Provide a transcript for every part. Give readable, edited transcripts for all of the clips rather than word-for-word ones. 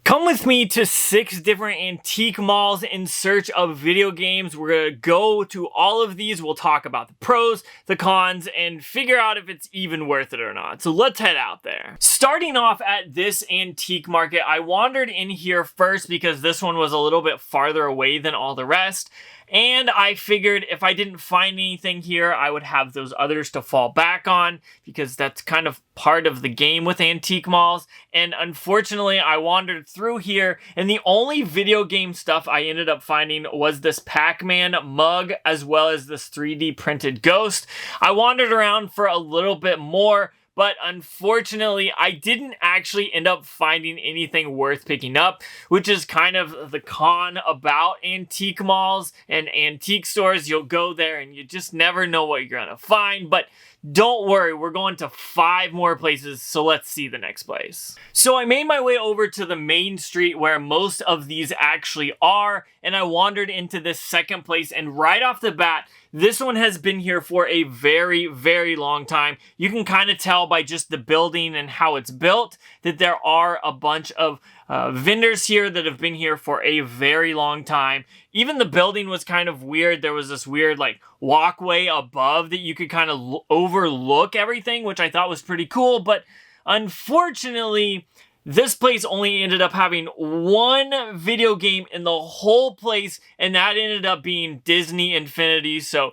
Come with me to 6 different antique malls in search of video games. We're gonna go to all of these. We'll talk about the pros, the cons, and figure out if it's even worth it or not. So let's head out there. Starting off at this antique market, I wandered in here first because this one was a little bit farther away than all the rest. And I figured if I didn't find anything here, I would have those others to fall back on because that's kind of part of the game with antique malls. And unfortunately, I wandered through here and the only video game stuff I ended up finding was this Pac-Man mug as well as this 3D printed ghost. I wandered around for a little bit more, but unfortunately, I didn't actually end up finding anything worth picking up, which is kind of the con about antique malls and antique stores. You'll go there and you just never know what you're gonna find, but don't worry, we're going to 5 more places, so let's see the next place. So I made my way over to the main street where most of these actually are, and I wandered into this second place, and right off the bat, this one has been here for a very, very long time. You can kind of tell by just the building and how it's built that there are a bunch of vendors here that have been here for a very long time. Even the building was kind of weird. There was this weird like walkway above that you could kind of overlook everything, which I thought was pretty cool. But unfortunately, this place only ended up having one video game in the whole place, and that ended up being Disney Infinity. So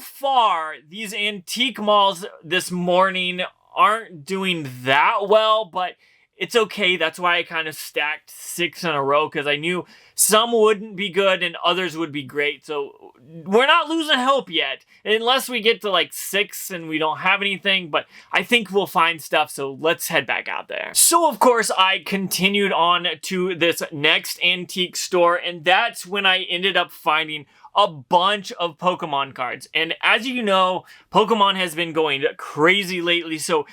far, these antique malls this morning aren't doing that well, but it's okay. That's why I kind of stacked 6 in a row, because I knew some wouldn't be good and others would be great. So we're not losing hope yet, unless we get to like 6 and we don't have anything, but I think we'll find stuff, so let's head back out there. So of course, I continued on to this next antique store, and that's when I ended up finding a bunch of Pokemon cards. And as you know, Pokemon has been going crazy lately, so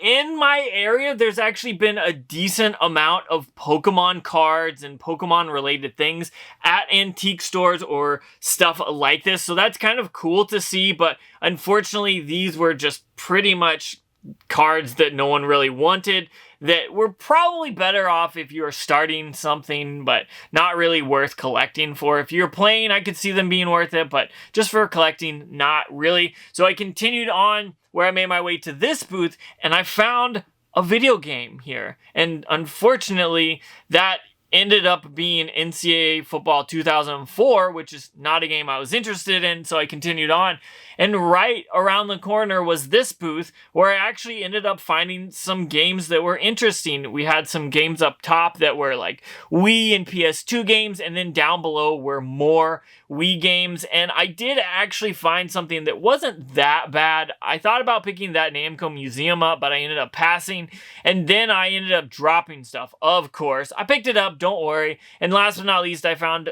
in my area, there's actually been a decent amount of Pokemon cards and Pokemon related things at antique stores or stuff like this. So that's kind of cool to see, but unfortunately, these were just pretty much cards that no one really wanted, that were probably better off if you were starting something, but not really worth collecting for. If you're playing, I could see them being worth it, but just for collecting, not really. So I continued on where I made my way to this booth, and I found a video game here. And unfortunately, that ended up being NCAA Football 2004, which is not a game I was interested in, so I continued on. And right around the corner was this booth, where I actually ended up finding some games that were interesting. We had some games up top that were like Wii and PS2 games, and then down below were more Wii games. And I did actually find something that wasn't that bad. I thought about picking that Namco Museum up, but I ended up passing. And then I ended up dropping stuff, of course. I picked it up, don't worry. And last but not least, I found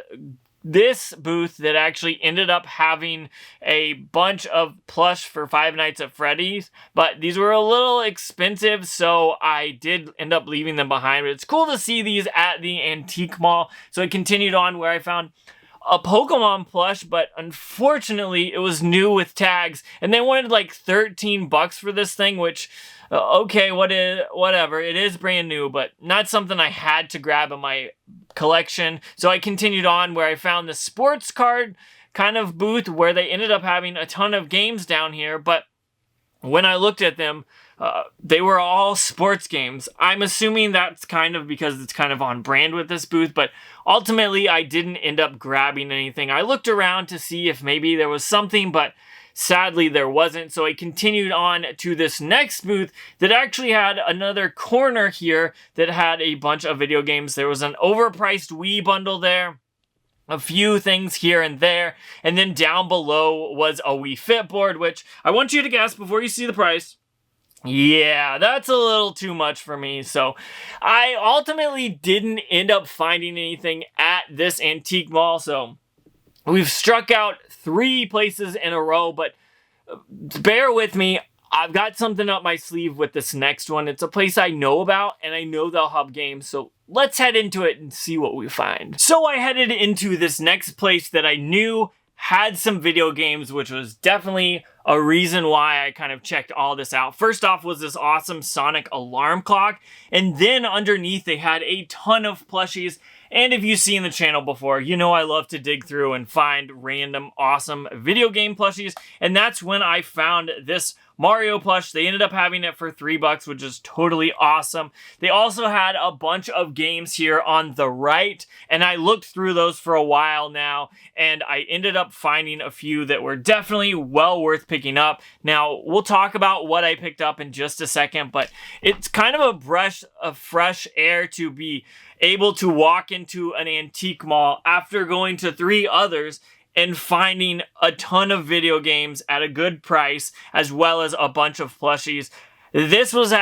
this booth that actually ended up having a bunch of plush for Five Nights at Freddy's, but these were a little expensive, so I did end up leaving them behind. But it's cool to see these at the antique mall. So I continued on where I found a Pokemon plush, but unfortunately it was new with tags, and they wanted like $13 for this thing, which okay, whatever, it is brand new, but not something I had to grab in my collection. So I continued on where I found the sports card kind of booth where they ended up having a ton of games down here, but when I looked at them, they were all sports games. I'm assuming that's kind of because it's kind of on brand with this booth, but ultimately I didn't end up grabbing anything. I looked around to see if maybe there was something, but sadly there wasn't. So I continued on to this next booth that actually had another corner here that had a bunch of video games. There was an overpriced Wii bundle there, a few things here and there, and then down below was a Wii Fit board, which I want you to guess before you see the price. Yeah, that's a little too much for me. So I ultimately didn't end up finding anything at this antique mall. So we've struck out 3 places in a row, but bear with me. I've got something up my sleeve with this next one. It's a place I know about, and I know they'll have games, so let's head into it and see what we find. So I headed into this next place that I knew had some video games, which was definitely a reason why I kind of checked all this out. First off was this awesome Sonic alarm clock, and then underneath they had a ton of plushies. And if you've seen the channel before, you know I love to dig through and find random awesome video game plushies, and that's when I found this Mario plush. They ended up having it for $3, which is totally awesome. They also had a bunch of games here on the right, and I looked through those for a while now, and I ended up finding a few that were definitely well worth picking up. Now, we'll talk about what I picked up in just a second, but it's kind of a breath of fresh air to be able to walk into an antique mall after going to 3 others and finding a ton of video games at a good price, as well as a bunch of plushies. This was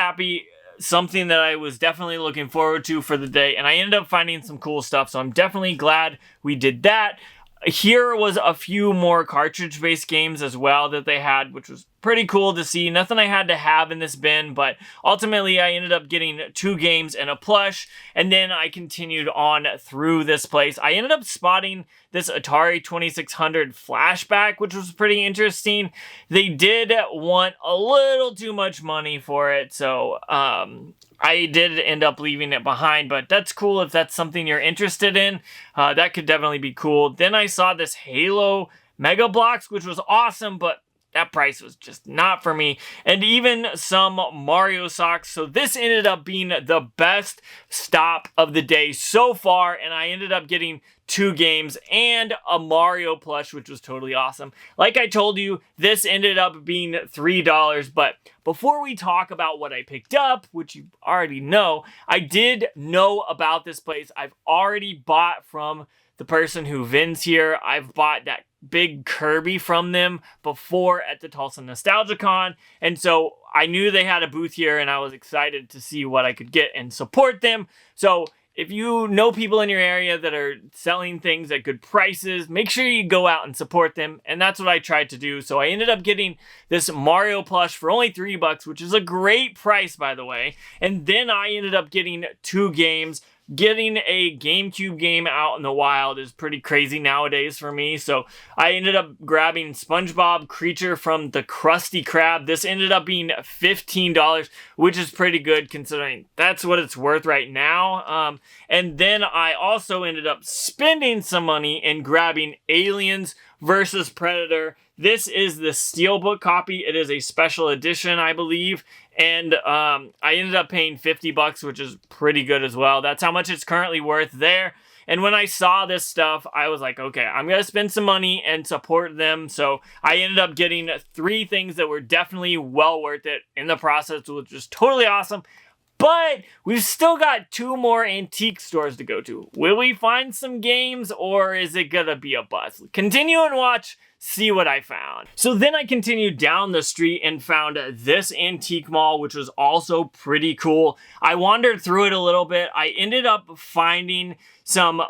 something that I was definitely looking forward to for the day, and I ended up finding some cool stuff, so I'm definitely glad we did that. Here was a few more cartridge-based games as well that they had, which was pretty cool to see. Nothing I had to have in this bin, but ultimately I ended up getting 2 games and a plush, and then I continued on through this place. I ended up spotting this Atari 2600 flashback, which was pretty interesting. They did want a little too much money for it, so I did end up leaving it behind, but that's cool if that's something you're interested in. That could definitely be cool. Then I saw this Halo Mega Bloks, which was awesome, but that price was just not for me. And even some Mario socks. So this ended up being the best stop of the day so far, and I ended up getting 2 games and a Mario plush, which was totally awesome. Like I told you, this ended up being $3, but before we talk about what I picked up, which you already know, I did know about this place. I've already bought from the person who vends here. I've bought that big Kirby from them before at the Tulsa NostalgiaCon, and so I knew they had a booth here, and I was excited to see what I could get and support them. So if you know people in your area that are selling things at good prices, make sure you go out and support them, and that's what I tried to do. So I ended up getting this Mario plush for only $3, which is a great price, by the way, and then I ended up getting 2 games. Getting a GameCube game out in the wild is pretty crazy nowadays for me, so I ended up grabbing SpongeBob Creature from the Krusty Krab. This ended up being $15, which is pretty good considering that's what it's worth right now. And then I also ended up spending some money and grabbing Aliens versus Predator. This is the Steelbook copy. It is a special edition, I believe. And I ended up paying $50, which is pretty good as well. That's how much it's currently worth there. And when I saw this stuff, I was like, okay, I'm going to spend some money and support them. So I ended up getting 3 things that were definitely well worth it in the process, which was totally awesome. But we've still got 2 more antique stores to go to. Will we find some games, or is it gonna be a bust? Continue and watch, see what I found. So then I continued down the street and found this antique mall, which was also pretty cool. I wandered through it a little bit. I ended up finding some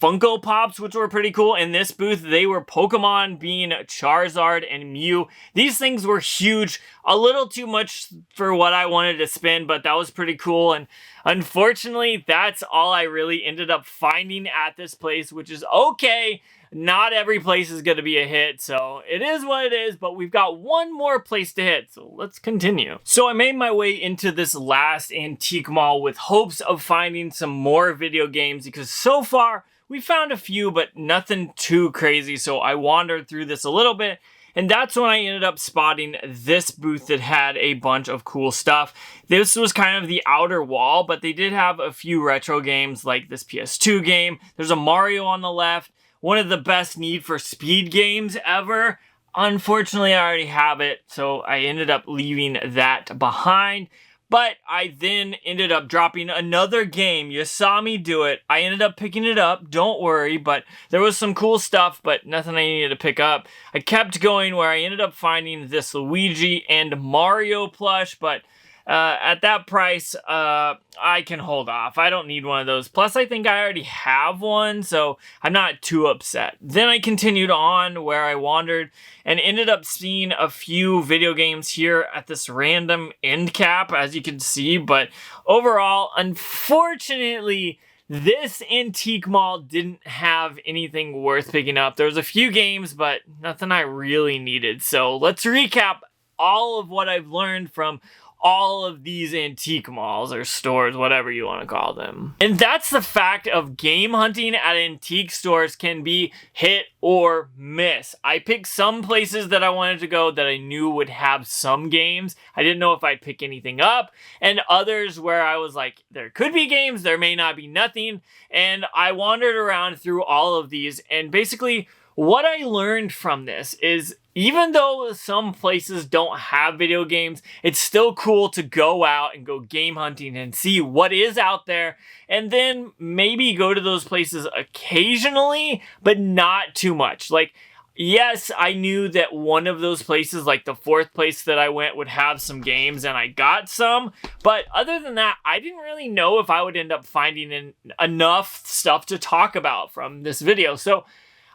Funko Pops, which were pretty cool. In this booth, they were Pokemon being Charizard and Mew. These things were huge, a little too much for what I wanted to spend, but that was pretty cool. And unfortunately, that's all I really ended up finding at this place, which is okay. Not every place is going to be a hit, so it is what it is, but we've got one more place to hit, so let's continue. So I made my way into this last antique mall with hopes of finding some more video games, because so far, we found a few, but nothing too crazy, so I wandered through this a little bit, and that's when I ended up spotting this booth that had a bunch of cool stuff. This was kind of the outer wall, but they did have a few retro games, like this PS2 game. There's a Mario on the left, one of the best Need for Speed games ever. Unfortunately, I already have it, so I ended up leaving that behind. But I then ended up dropping another game. You saw me do it. I ended up picking it up, don't worry, but there was some cool stuff, but nothing I needed to pick up. I kept going where I ended up finding this Luigi and Mario plush, but at that price, I can hold off. I don't need one of those. Plus, I think I already have one, so I'm not too upset. Then I continued on where I wandered and ended up seeing a few video games here at this random end cap, as you can see. But overall, unfortunately, This antique mall didn't have anything worth picking up. There was a few games, but nothing I really needed. So let's recap all of what I've learned from all of these antique malls or stores, whatever you want to call them. And that's the fact of game hunting at antique stores can be hit or miss. I picked some places that I wanted to go that I knew would have some games. I didn't know if I'd pick anything up, and others where I was like, there could be games, there may not be nothing. And I wandered around through all of these, and basically what I learned from this is even though some places don't have video games, it's still cool to go out and go game hunting and see what is out there, and then maybe go to those places occasionally, but not too much. Like, yes, I knew that one of those places, like the fourth place that I went, would have some games, and I got some. But other than that, I didn't really know if I would end up finding enough stuff to talk about from this video. So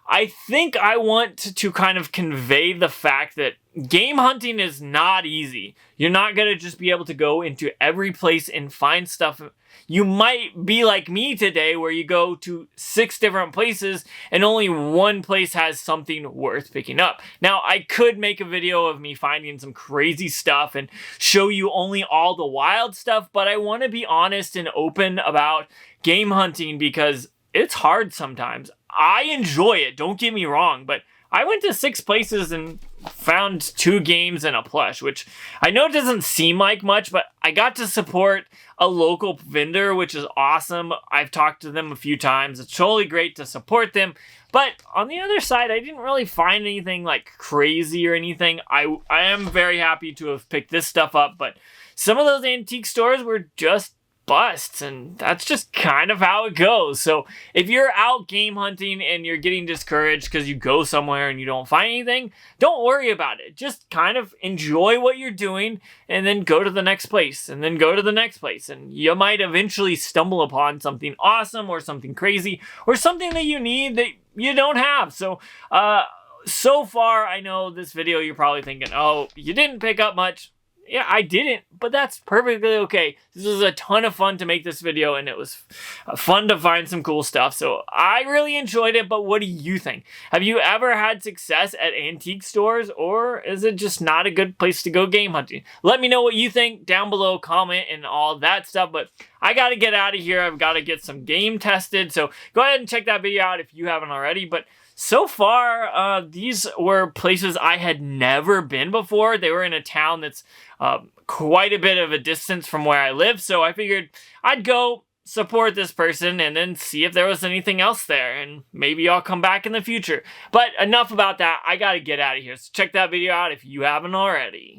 I think I want to kind of convey the fact that game hunting is not easy. You're not going to just be able to go into every place and find stuff. You might be like me today where you go to 6 different places and only one place has something worth picking up. Now, I could make a video of me finding some crazy stuff and show you only all the wild stuff, but I want to be honest and open about game hunting because it's hard sometimes. I enjoy it, don't get me wrong, but I went to 6 places and found 2 games and a plush, which I know doesn't seem like much, but I got to support a local vendor, which is awesome. I've talked to them a few times. It's totally great to support them. But on the other side, I didn't really find anything like crazy or anything. I am very happy to have picked this stuff up, but some of those antique stores were just busts, and that's just kind of how it goes. So if you're out game hunting and you're getting discouraged because you go somewhere and you don't find anything, don't worry about it. Just kind of enjoy what you're doing and then go to the next place and then go to the next place, and you might eventually stumble upon something awesome or something crazy or something that you need that you don't have. So so far, I know this video you're probably thinking, oh, you didn't pick up much. Yeah, I didn't, but that's perfectly okay. This was a ton of fun to make this video, and it was fun to find some cool stuff. So I really enjoyed it, but what do you think? Have you ever had success at antique stores, or is it just not a good place to go game hunting? Let me know what you think down below, comment and all that stuff, but I gotta get out of here. I've gotta get some game tested, so go ahead and check that video out if you haven't already. But so far, these were places I had never been before. They were in a town that's quite a bit of a distance from where I live, so I figured I'd go support this person and then see if there was anything else there, and maybe I'll come back in the future. But enough about that. I gotta get out of here, so check that video out if you haven't already.